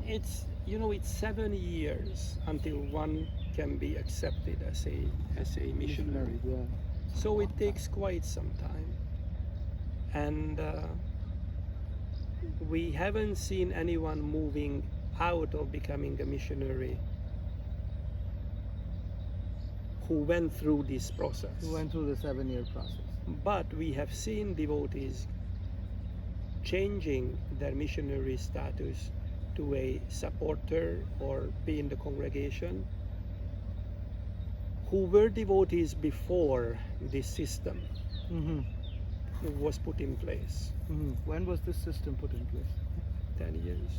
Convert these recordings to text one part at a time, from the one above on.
it's, it's 7 years until one can be accepted as a missionary. Yeah. So it takes quite some time, and we haven't seen anyone moving out of becoming a missionary who went through this process. Who went through the 7-year process. But we have seen devotees changing their missionary status to a supporter or be in the congregation, who were devotees before this system Mm-hmm. was put in place. Mm-hmm. When was this system put in place? 10 years.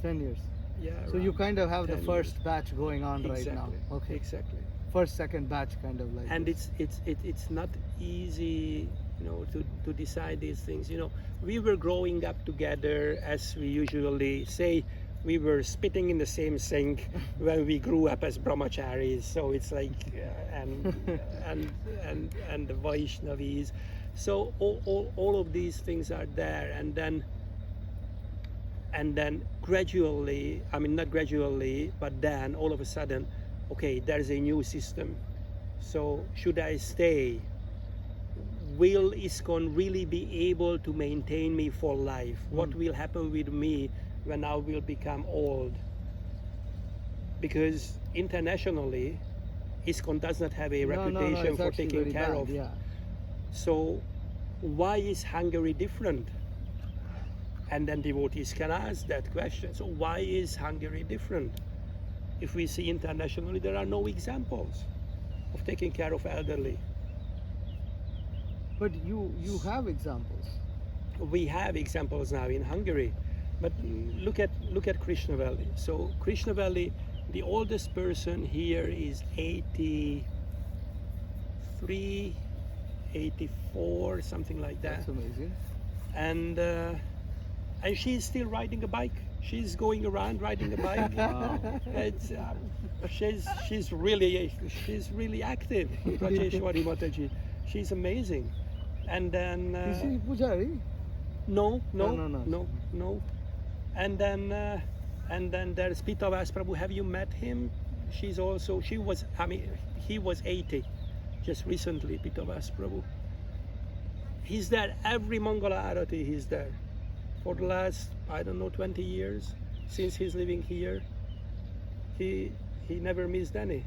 10 years. Yeah. So you around kind of have the 10 first years. batch going on Exactly. right now. Okay. Exactly. First, second batch kind of like. And this. it's not easy, to decide these things. We were growing up together, as we usually say. We were spitting in the same sink when we grew up as brahmacharis. So it's like and the Vaishnavis. So all of these things are there, and then gradually, I mean not gradually, but then all of a sudden, okay, there's a new system. So should I stay? Will ISKCON really be able to maintain me for life? What will happen with me when I will become old? Because internationally, ISKCON does not have a reputation it's for actually taking very care bad, of. Yeah. So why is Hungary different? And then devotees can ask that question. So why is Hungary different? If we see internationally, there are no examples of taking care of elderly. But you have examples. We have examples now in Hungary, but look at Krishna Valley. So Krishna Valley, the oldest person here is 83, 84, something like that. That's amazing. And she's still riding a bike. She's going around riding a bike. Wow. It's, she's really active. Rajeshwari Mataji, she's amazing. And then Is she Pujari? no. No. And then there's Pitavas Prabhu. Have you met him? He was 80 just recently. Pitavas Prabhu. He's there every Mangala Arati. He's there for the last 20 years since he's living here. He never missed any.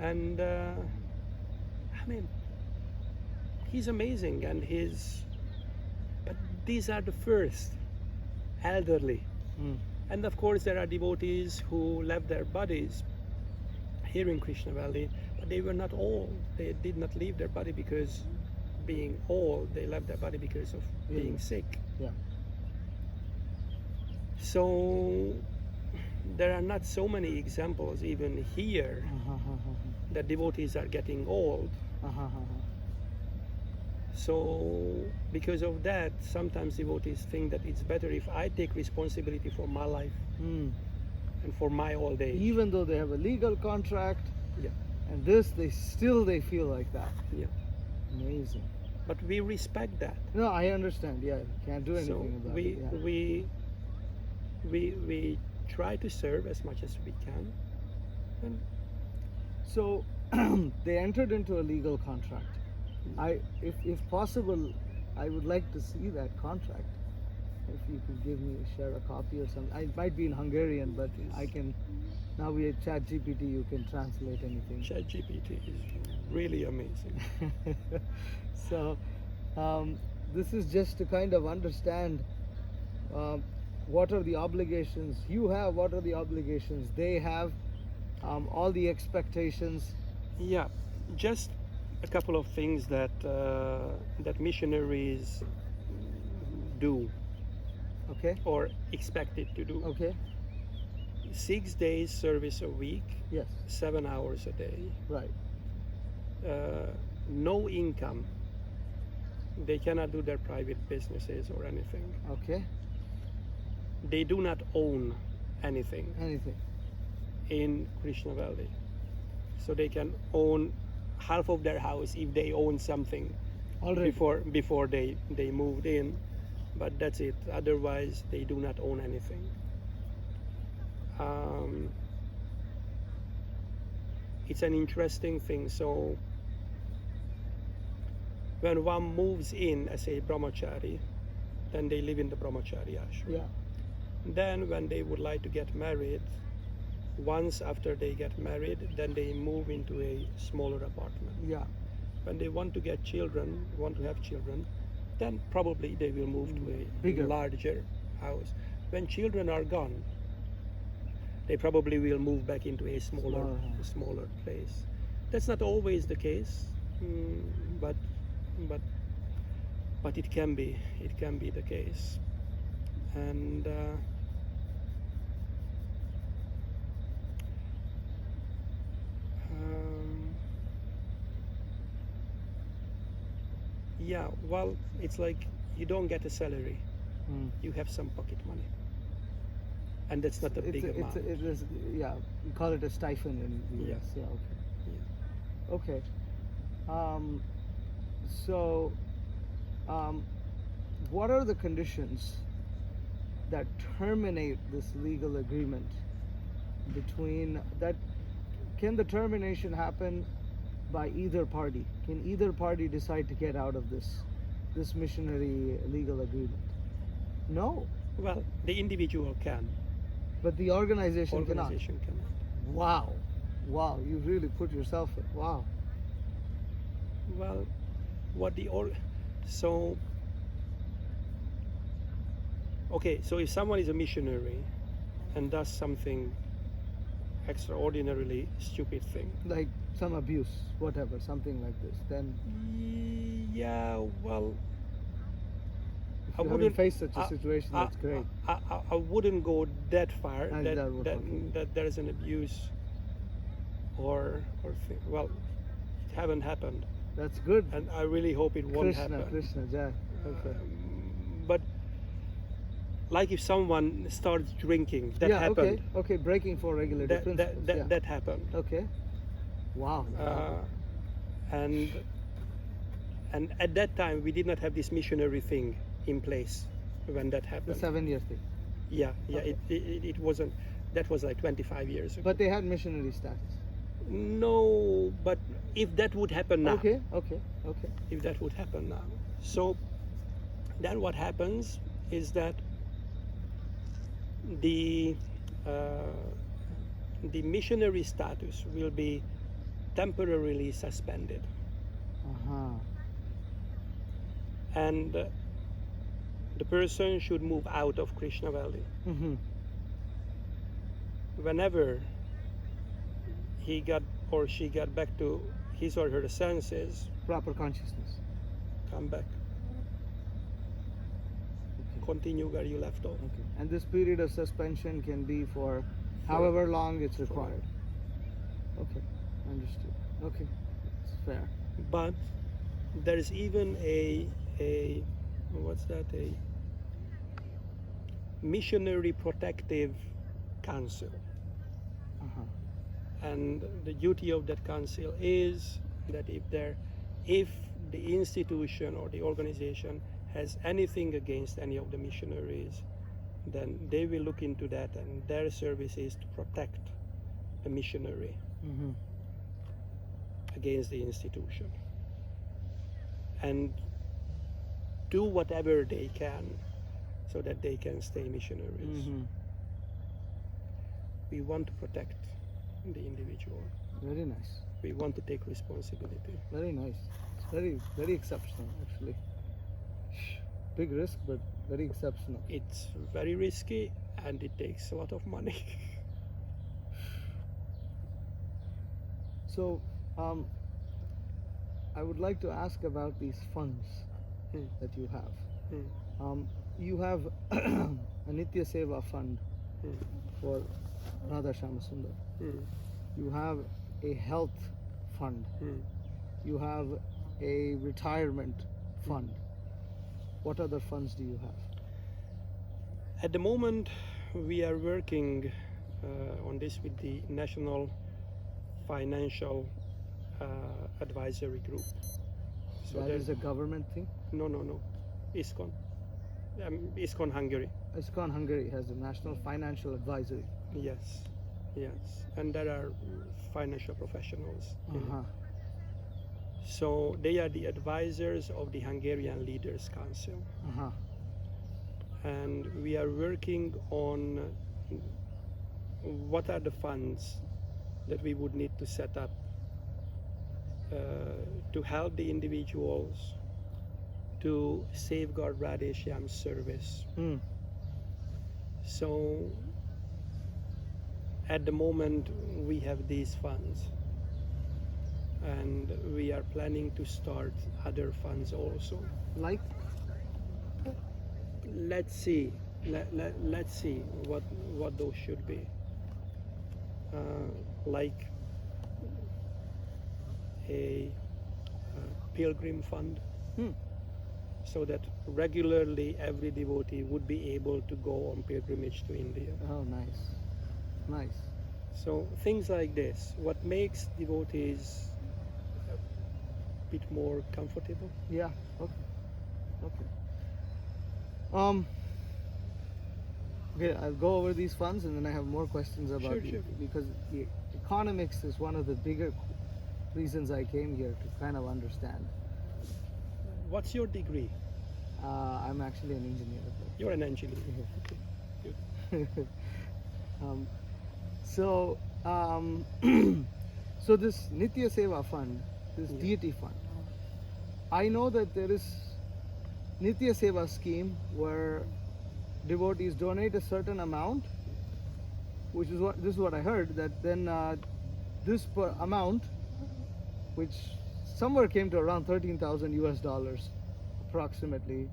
And he's amazing, and but these are the first elderly. And of course there are devotees who left their bodies here in Krishna Valley, but they were not old. They did not leave their body because being old. They left their body because of being sick. Yeah. So there are not so many examples even here that devotees are getting old. So because of that, sometimes devotees think that it's better if I take responsibility for my life and for my old age. Even though they have a legal contract, Yeah. and this, they feel like that. Yeah. Amazing. But we respect that. No, I understand. Yeah, you can't do So anything about it. Yeah. we try to serve as much as we can. And So they entered into a legal contract. If possible, I would like to see that contract. If you could share a copy or something. It might be in Hungarian, but I can. Now we have ChatGPT. You can translate anything. ChatGPT is really amazing. So this is just to kind of understand what are the obligations you have, what are the obligations they have, all the expectations. Yeah, just a couple of things that missionaries do Okay. or expected to do. Okay. 6 days service a week, Yes. 7 hours a day, Right. no income. They cannot do their private businesses or anything. Okay. They do not own anything Anything. in Krishna Valley. So they can own half of their house if they own something Already. before they moved in, but that's it. Otherwise they do not own anything. um, it's an interesting thing. So when one moves in as a brahmachari, then they live in the brahmachari ashram. Yeah. Then when they would like to get married, once after they get married, then they move into a smaller apartment. Yeah. When they want to get children, want to have children, then probably they will move to a Bigger. larger house. When children are gone, they probably will move back into a Smaller house. smaller place. That's not always the case, but it can be the case. And yeah, well, it's like you don't get a salary, you have some pocket money, and that's not a big amount. It is, yeah, we call it a stipend in the US. Yeah, okay. Yeah. Okay. So, what are the conditions that terminate this legal agreement between that? Can the termination happen by either party? Can either party decide to get out of this missionary legal agreement? No, Well, the individual can, but the organization cannot. organization cannot. Wow, you really put yourself. Wow. Well, what the so okay, so if someone is a missionary and does something extraordinarily stupid thing, Like some abuse, whatever, something like this, then yeah, well, if I you haven't wouldn't faced such a situation, that's great. I wouldn't go that far And that that would- okay. that there is an abuse or well, it haven't happened, That's good. and I really hope it won't happen. Krishna, Jai. Okay. But like if someone starts drinking, that yeah, happened. okay, breaking for regulated principles. Yeah. That happened. Okay. Wow. And at that time we did not have this missionary thing in place when that The happened. 7-year thing. Yeah, Okay. it wasn't. That was like 25 years ago. But they had missionary status. No, but if that would happen now, Okay. if that would happen now, so then what happens is that the missionary status will be temporarily suspended, Uh-huh. and the person should move out of Krishna Valley. Mm-hmm. Whenever he got or she got back to his or her senses, Proper consciousness. come back, Okay. continue where you left off. Okay. And this period of suspension can be for however long it's required. Okay. Understood. Okay. It's fair. But there is even a what's that, a missionary protective council, Uh-huh. and the duty of that council is that if the institution or the organization has anything against any of the missionaries, then they will look into that, and their service is to protect the missionary Mm-hmm. against the institution and do whatever they can so that they can stay missionaries. Mm-hmm. We want to protect the individual. Very nice. We want to take responsibility. Very nice. It's very, very exceptional, actually. Big risk, but very exceptional. It's very risky and it takes a lot of money. So, I would like to ask about these funds Hmm. that you have. Hmm. You have a Nitya Seva fund Hmm. for Radha Shamasundar. Hmm. You have a health fund. Hmm. You have a retirement fund. What other funds do you have? At the moment, we are working on this with the National Financial Advisory Group. So That there's is a government thing? no, ISKCON. ISKCON Hungary. ISKCON Hungary has the National Financial Advisory. Yes, yes, and there are financial professionals. in it. Uh-huh. So they are the advisors of the Hungarian Leaders Council, Uh-huh. and we are working on what are the funds that we would need to set up to help the individuals to safeguard Radhe Shyam's service. Hmm. So at the moment we have these funds, and we are planning to start other funds also. Like? Let's see. Let's see what those should be. Like a pilgrim fund, Hmm. so that regularly every devotee would be able to go on pilgrimage to India. Oh, nice. Nice. So things like this, what makes devotees a bit more comfortable. Yeah. Okay. Okay. Okay, I'll go over these funds and then I have more questions about Sure, sure. because the economics is one of the bigger reasons I came here to kind of understand. What's your degree? I'm actually an engineer. You're an engineer. Yeah. Okay. um, so, so this Nitya Seva fund, this Yeah. deity fund, I know that there is Nitya Seva scheme where devotees donate a certain amount, which is this is what I heard, that then this per amount, which somewhere came to around 13,000 US dollars, approximately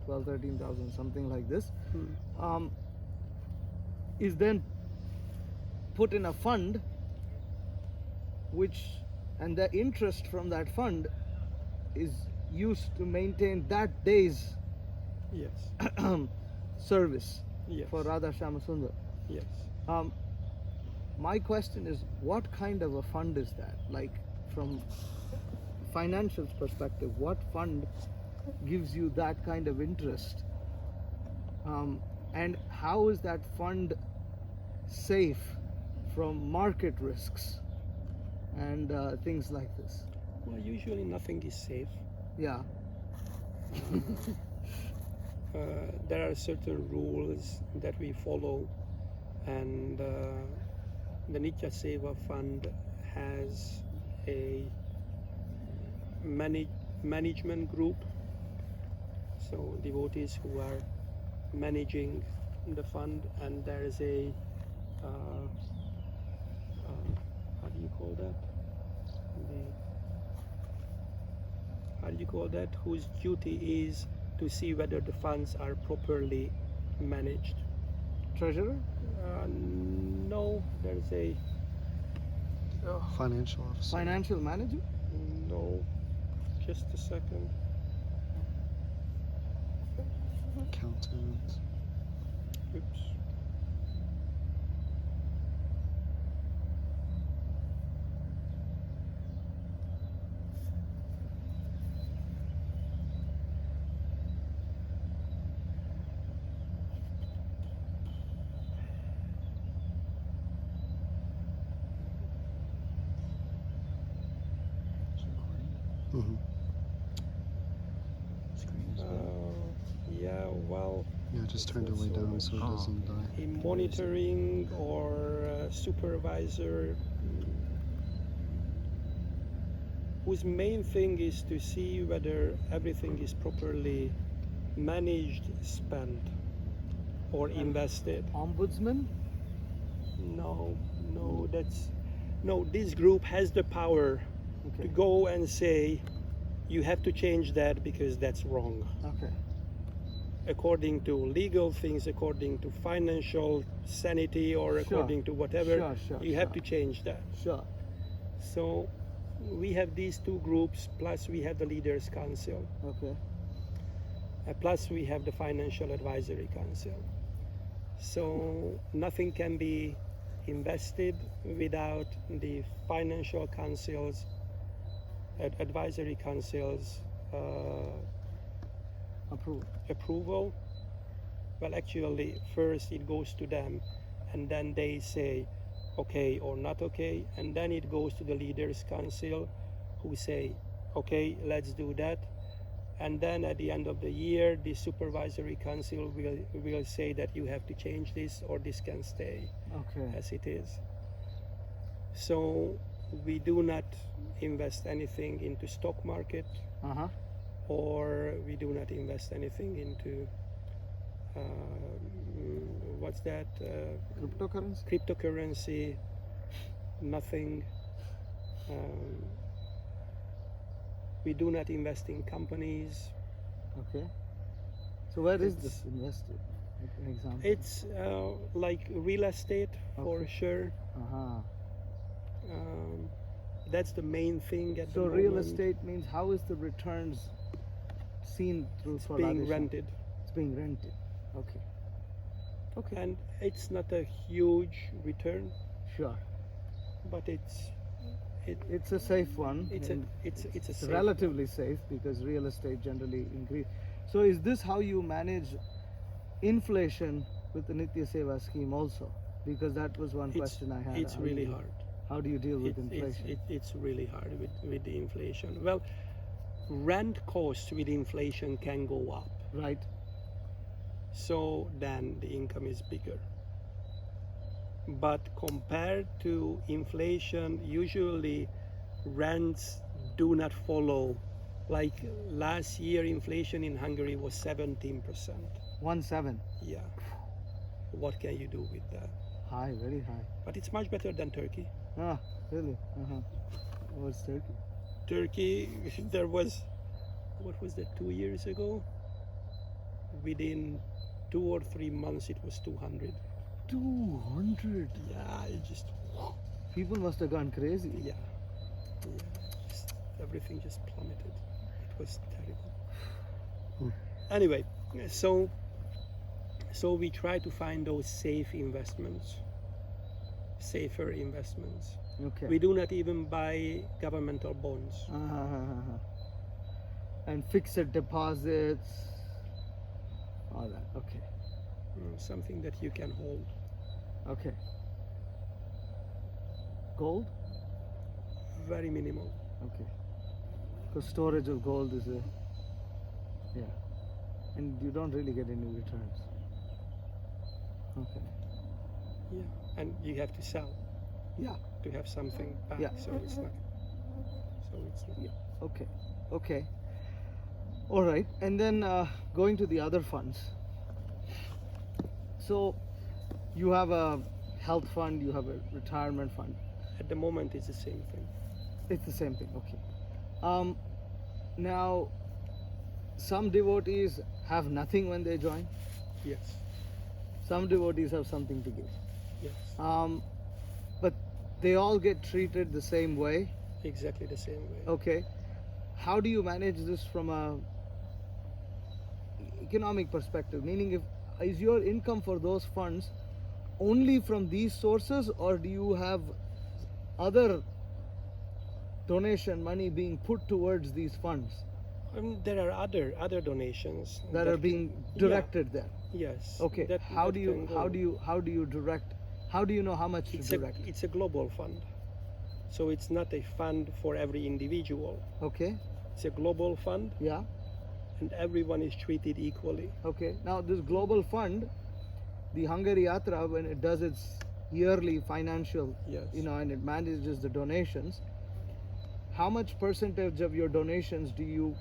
12, 13,000, something like this, Hmm. is then put in a fund, which, and the interest from that fund is used to maintain that day's Yes. service Yes. for Radha Shyamasundar. Yes. My question is, what kind of a fund is that? Like, from financial perspective, what fund gives you that kind of interest? And how is that fund safe from market risks and things like this? Well, usually nothing is safe. Yeah. There are certain rules that we follow, and the Nitya Seva Fund has a management group, so devotees who are managing the fund, and there is a how do you call that? How do you call that? Whose duty is to see whether the funds are properly managed. Treasurer? No, there's a Financial officer. Financial manager? no. Just a second. Accountant. Oops. Mm-hmm. Yeah, well, Yeah, just turned it way down so it doesn't die. a monitoring or supervisor whose main thing is to see whether everything is properly managed, spent, or invested. Ombudsman? No, this group has the power to Okay. go and say, you have to change that because that's wrong. Okay. According to legal things, according to financial sanity, or Sure. according to whatever, Sure, you have sure. to change that. Sure. So we have these two groups, plus we have the Leaders Council, Okay. plus we have the Financial Advisory Council. So nothing can be invested without the Financial Council's, Advisory Council's Approved. approval, Well, actually, first it goes to them, and then they say okay or not okay, and then it goes to the leaders' council, who say okay, let's do that. And then at the end of the year, the supervisory council will say that you have to change this or this can stay Okay. as it is. So we do not invest anything into stock market, Uh-huh. or we do not invest anything into what's that? Cryptocurrency? Cryptocurrency. Nothing. Um, we do not invest in companies. Okay. So where is It's- this invested? Like an example. It's like real estate for Okay. sure. Uh-huh. That's the main thing at the So moment. real estate means how is the returns seen through It's Solar being Nation? rented, It's being rented. Okay. Okay. and it's not a huge return, Sure. but it's It's a safe one. it's a and it's a it's safe relatively safe because real estate generally increase. So is this how you manage inflation with the Nitya Seva scheme also? Because that was one It's, question I had. it's How do really you- hard. How do you deal with It's inflation? it's really hard with the inflation. Well, rent costs with inflation can go up, Right. so then the income is bigger. But compared to inflation, usually rents do not follow. Like last year, inflation in Hungary was 17%. 1.7. Yeah. What can you do with that? High, very high. But it's much better than Turkey. Ah, really? Uh-huh. What's Turkey? Turkey, there was, what was that, 2 years ago? Within 2 or 3 months, it was 200. 200. Yeah, it just, People must have gone crazy. yeah. Just, everything just plummeted. It was terrible. Anyway, so we try to find those safer investments. Okay. We do not even buy governmental bonds. Uh-huh. And fixed deposits. All that. Okay. Something that you can hold. Okay. Gold? Very minimal. Okay. Because storage of gold is a. Yeah. And you don't really get any returns. Okay. Yeah. And you have to sell Yeah. to have something back. Yeah. So it's not. Yeah. Okay. Okay. All right. And then going to the other funds. So you have a health fund, you have a retirement fund. At the moment, it's the same thing. It's the same thing. Okay. Now, some devotees have nothing when they join. Yes. Some devotees have something to give. Yes. But they all get treated the same way. Exactly the same way. Okay. How do you manage this from a economic perspective? Meaning, is your income for those funds only from these sources, or do you have other donation money being put towards these funds There are other donations that are being directed there? Yes. Okay. that- How that do you can how go. do you how do you direct? How do you know how much to It's a direct? it's a global fund, so it's not a fund for every individual. Okay. It's a global fund, Yeah. and everyone is treated equally. Okay. Now this global fund, the Hungary Yatra, when it does its yearly financial, Yes. and it manages the donations, how much percentage of your donations do you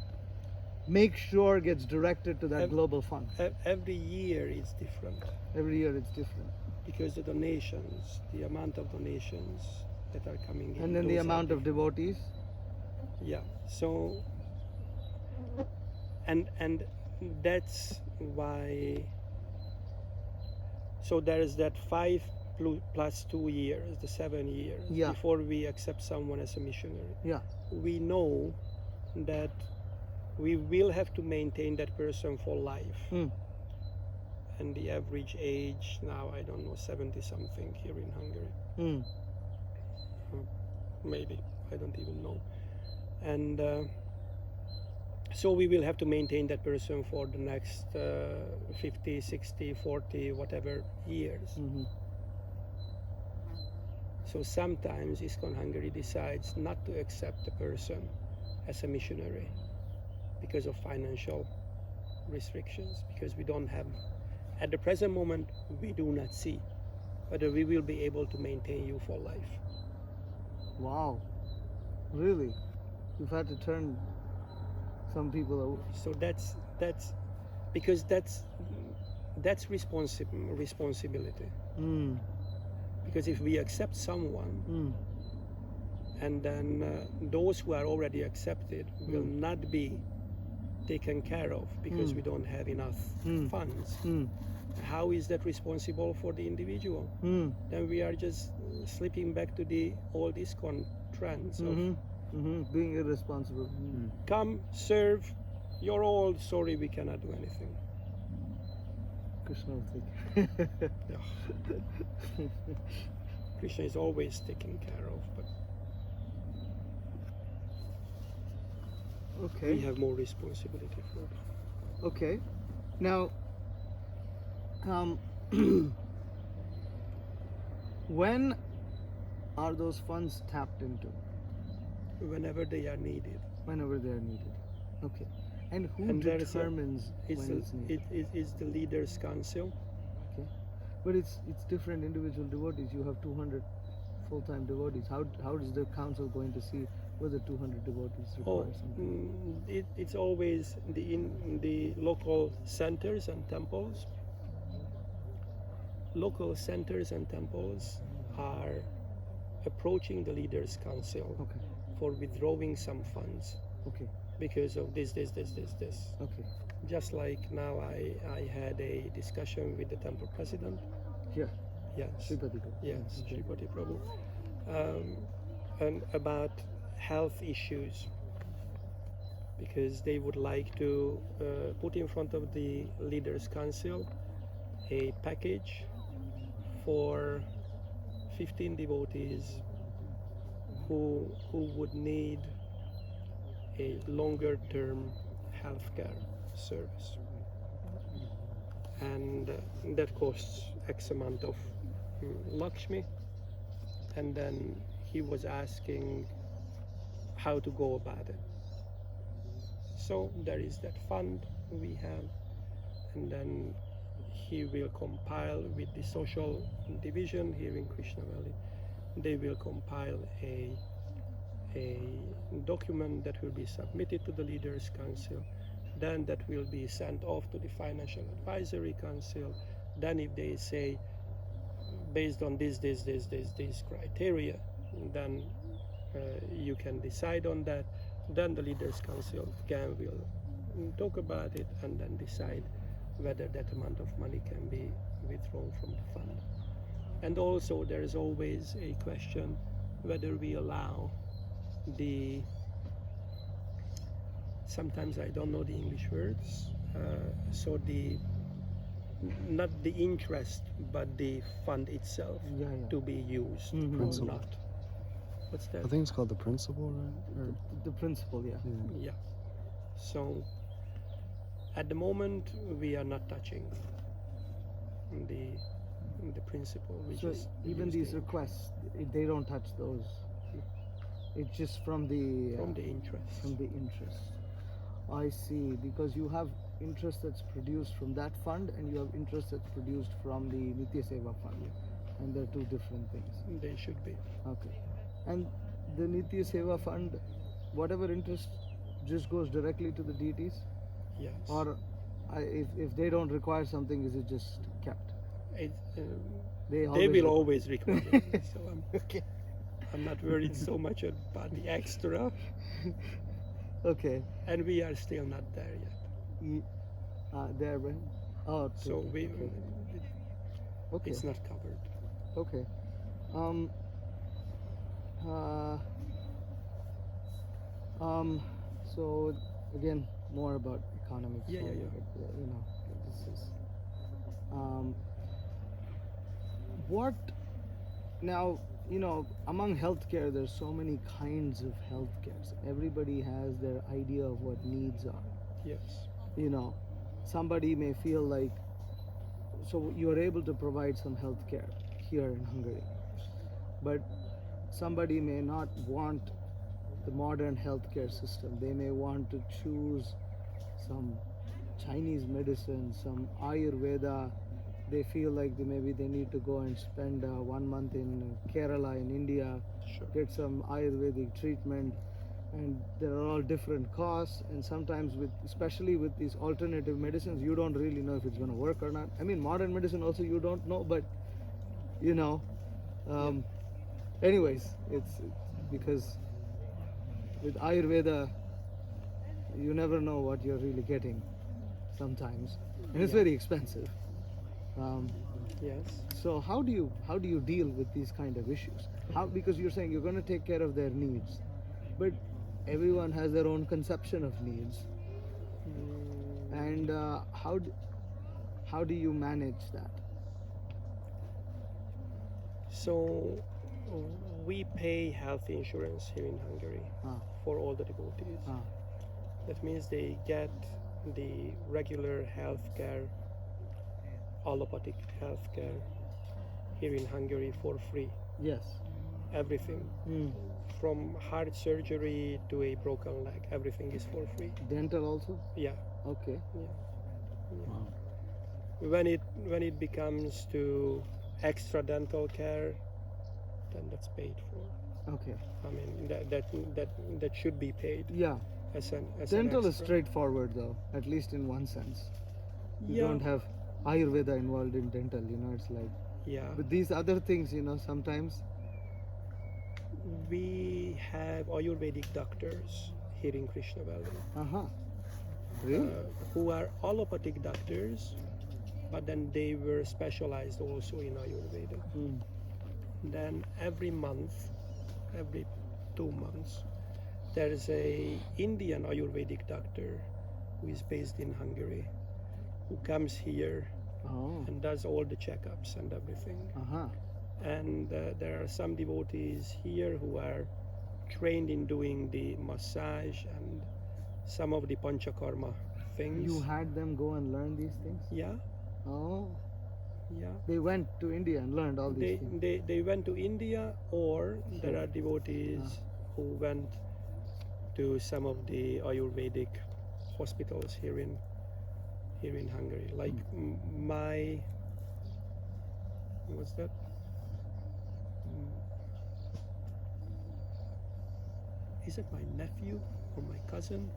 make sure gets directed to that Ev- global fund? Every year is different Every year it's different. because the amount of donations that are coming in. And then the those are amount of different. devotees? Yeah. So and that's why. So there is that 5 plus 2 years, the 7 years Yeah. before we accept someone as a missionary. Yeah. We know that we will have to maintain that person for life. Hmm. And the average age now, I don't know, 70 something here in Hungary. Hmm. Maybe, I don't even know. And So we will have to maintain that person for the next 50, 60, 40, whatever years. Mm-hmm. So sometimes ISKCON Hungary decides not to accept the person as a missionary because of financial restrictions, because we don't have, at the present moment, we do not see whether we will be able to maintain you for life. Wow. Really? You've had to turn some people away. So that's because that's responsibility. Mm. Because if we accept someone, Mm. and then those who are already accepted will not be taken care of because we don't have enough funds, Mm. how is that responsible for the individual? Mm. Then we are just slipping back to the old ISKCON trends of Mm-hmm. Mm-hmm. Being irresponsible. Mm. come, serve, you're old, sorry, we cannot do anything. Krishna will take. Krishna is always taken care of, but Okay. we have more responsibility for it. Okay. Now, when are those funds tapped into? Whenever they are needed. Whenever they are needed. Okay. And who And there is a- determines It's, when it's needed? it's the leaders' council. Okay. But it's different individual devotees. You have 200 full-time devotees. How is the council going to see whether 200 devotees require something? It's always in the local centers and temples. Local centers and temples are approaching the leaders' council Okay. for withdrawing some funds Okay. because of this. Okay. Just like now, I had a discussion with the temple president. Here. Yes. Sripati Prabhu. Yes, Okay. Sripati Prabhu. And about health issues, because they would like to put in front of the Leaders' Council a package for 15 devotees who would need a longer term healthcare service. And that costs X amount of Lakshmi. And then he was asking how to go about it. So there is that fund we have, and then he will compile with the social division here in Krishna Valley. They will compile a document that will be submitted to the Leaders' Council. Then that will be sent off to the Financial Advisory Council. Then if they say, based on this criteria, then you can decide on that. Then the Leaders' Council again will talk about it and then decide whether that amount of money can be withdrawn from the fund. And also there is always a question whether we allow the, sometimes I don't know the English words, so the, not the interest but the fund itself Yeah. to be used Mhm. or Principal. not. What's I that? think it's called the principal, right? Or, The principle, yeah. yeah. Yeah. So at the moment we are not touching the principle. We So just even use these the- requests, they don't touch those. It's just from the from the interest. from the interest. I see, because you have interest that's produced from that fund, and you have interest that's produced from the Nitya Seva fund, and they're two different things. They should be. Okay. And the Nitya Seva fund, whatever interest just goes directly to the deities, Yes. or if they don't require something, is it just kept? It, They they will require. always require it. So Okay. I'm not worried so much about the extra, Okay. and we are still not there yet. There, right? Oh, So we, okay. it's not covered. Okay. So again, more about economics. Yeah. You know, this is. What now? you know, among healthcare, there's so many kinds of healthcare. So everybody has their idea of what needs are. Yes. You know, somebody may feel like, so you are able to provide some healthcare here in Hungary, but somebody may not want the modern healthcare system. They may want to choose some Chinese medicine, some Ayurveda. They feel like maybe they need to go and spend 1 month in Kerala in India, Sure. get some Ayurvedic treatment, and there are all different costs. And sometimes, especially with these alternative medicines, you don't really know if it's going to work or not. I mean, modern medicine also you don't know, but you know. Anyways, it's because with Ayurveda, you never know what you're really getting sometimes, and it's Yeah. very expensive. Yes. So how do you deal with these kind of issues? How, because you're saying you're going to take care of their needs, but everyone has their own conception of needs, and how do you manage that? So we pay health insurance here in Hungary Ah, for all the devotees. ah, That means they get the regular health care, allopathic health care here in Hungary for free. yes. Everything. Mm. From heart surgery to a broken leg, everything is for free. Dental also? Yeah. Okay. Yeah. Wow. When it becomes to extra dental care, then that's paid for. Okay. I mean that should be paid Yeah. as an Dental is extra. straightforward though, at least in one sense. You Yeah. don't have Ayurveda involved in dental, you know, it's like, Yeah. but these other things, you know, sometimes. We have Ayurvedic doctors here in Krishna Valley Uh-huh. Really? who are allopathic doctors, but then they were specialized also in Ayurveda. Mm. Then every month, every 2 months, there is a Indian Ayurvedic doctor who is based in Hungary, who comes here Oh. and does all the checkups and everything. Uh-huh. And there are some devotees here who are trained in doing the massage and some of the panchakarma things. You had them go and learn these things? Yeah, Oh. yeah. They went to India and learned all these things. They went to India, or there Sure. are devotees who went to some of the Ayurvedic hospitals here in Hungary. Like my, what's that? Is it my nephew or my cousin?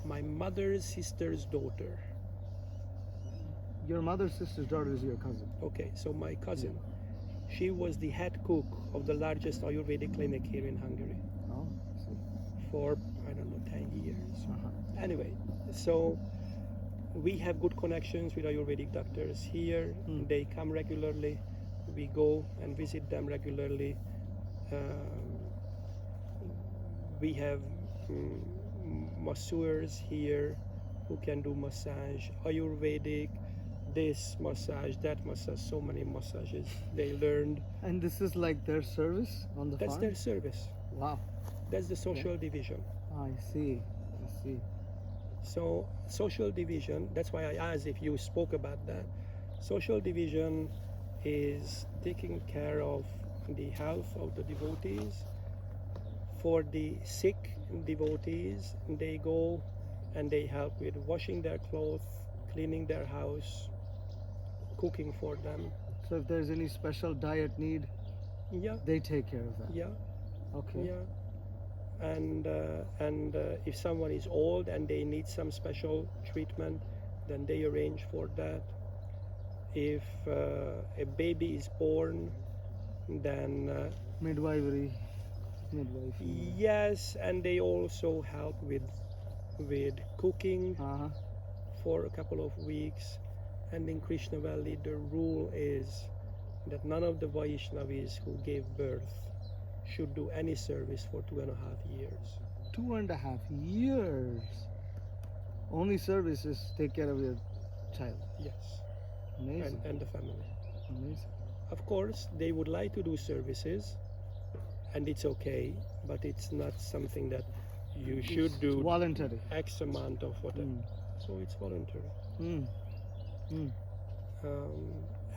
My mother's sister's daughter. Your mother's sister's daughter is your cousin. Okay, so my cousin, she was the head cook of the largest Ayurvedic clinic here in Hungary Oh, I see. for, I don't know, 10 years. Uh-huh. Anyway, so we have good connections with Ayurvedic doctors here. Hmm. They come regularly. We go and visit them regularly. We have masseurs here who can do massage, Ayurvedic, this massage, that massage, so many massages they learned. And this is like their service on the That's farm? their service. Wow. That's the social division. I see. I see. So social division, that's why I asked if you spoke about that. Social division is taking care of the health of the devotees. For the sick devotees, they go and they help with washing their clothes, cleaning their house, cooking for them. So if there's any special diet need, Yeah, they take care of that. yeah, Okay. yeah. And if someone is old and they need some special treatment, then they arrange for that. If a baby is born, then Midwife. yes, and they also help with cooking Uh-huh. for a couple of weeks. And in Krishna Valley, the rule is that none of the Vaishnavis who gave birth should do any service for 2.5 years. 2.5 years. Only service is take care of your child. Yes, Amazing. and the family. Amazing. Of course, they would like to do services, and it's okay, but it's not something that you should It's do voluntary. X amount of whatever. Mm. So it's voluntary. Mm. Mm.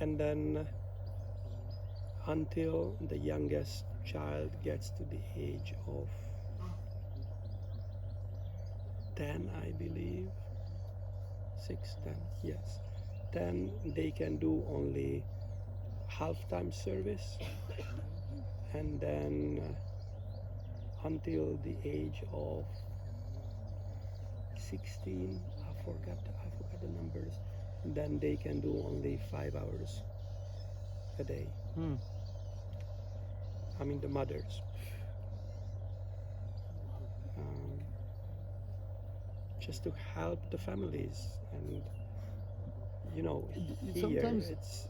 And then until the youngest child gets to the age of 10, I believe, 6, 10, yes, then they can do only half-time service, and then until the age of 16, I forgot the numbers, then they can do only 5 hours a day. Mm. I mean the mothers. Just to help the families, and here Sometimes- it's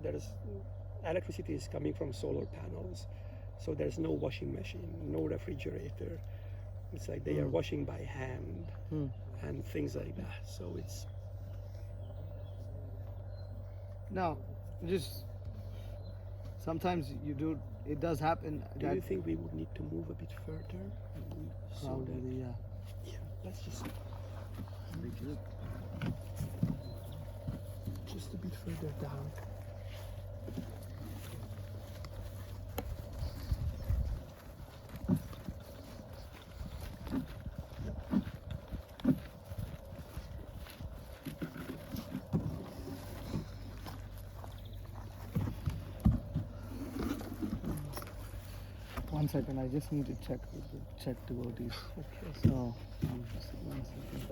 there's electricity is coming from solar panels, so there's no washing machine, no refrigerator. It's like they are washing by hand and things like that. So it's Now, just sometimes it does happen do that you think we would need to move a bit further? So that, probably, yeah. yeah, let's just a bit further down. One second, I just need to check devotees. Okay. So, just 1 second.